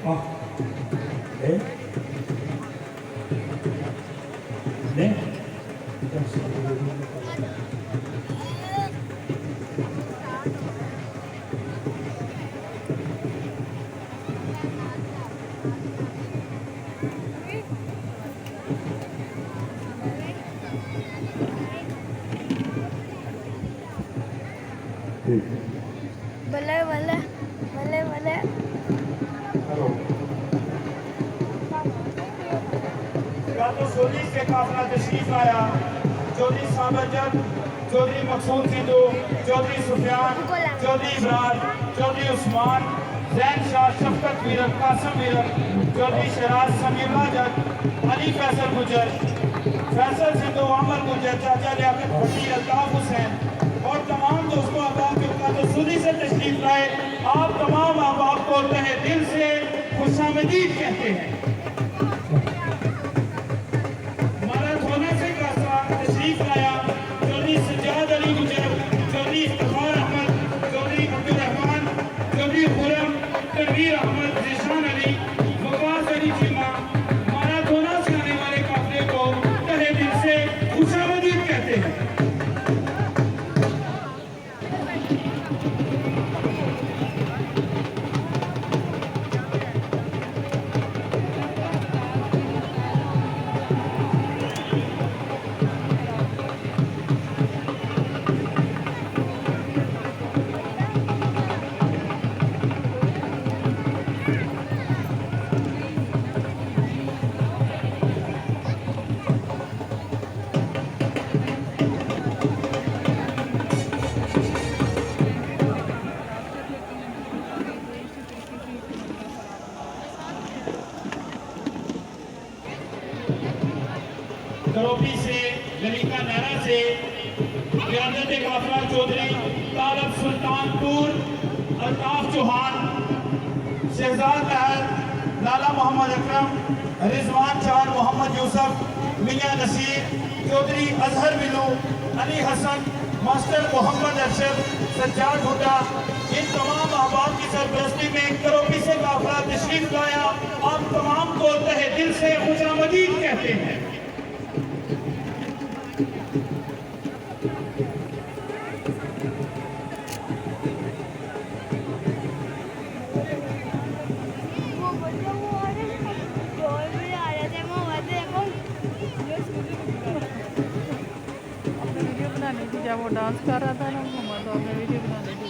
아, 네? 네? भले भले भले भले हेलो। या तो सोनी से काफिला तशरीफ लाया चौधरी साबरजद, चौधरी मकसूद सिद्धू, चौधरी सुफियान, चौधरी इमरान, चौधरी उस्मान, जैन शाह, शफकत वीरक, कासम वीरक, चौधरी शराज, समीउल्लाह जट, अली फैसल गुजर, फैसल सिद्धू, अमर गुजर, चाचा लियाकत भट्टी, अल्ताफ हुसैन और तमाम दोस्तों अहबाब जो कादरसूरी से तशरीफ लाए, आप तमाम अहबाब को तहे दिल से खुशामदीद कहते हैं। माराथोना से कासा तशरीफ लाया चौधरी सज्जाद अली गुजर, चौधरी इफ्तिखार अहमद, चौधरी अब्दुर्रहमान, चौधरी खुरम, तनवीर अहमद, जिशान अली, वकास अली चीमा, माराथोना से आने वाले काफिले को तहे दिल से खुशामदीद कहते हैं। करोपी से ललिता नारा से क़यादत काफिला चौधरी तालब सुल्तानपुर, अल्ताफ चौहान, शहजाद लहर, लाला मोहम्मद अकरम, रिजवान चार, मोहम्मद यूसुफ, मियां नसीर, चौधरी अजहर बिलू, अली हसन, मास्टर मोहम्मद अरशद, सज्जाद हुड्डा, इन तमाम अहबाब की सरपरस्ती में करोपी से काफिला तशरीफ लाया। आप तमाम को तहे दिल से खुशामदीद कहते हैं। जब वो डांस कर रहा था ना, तो मैं वीडियो बनाने दी।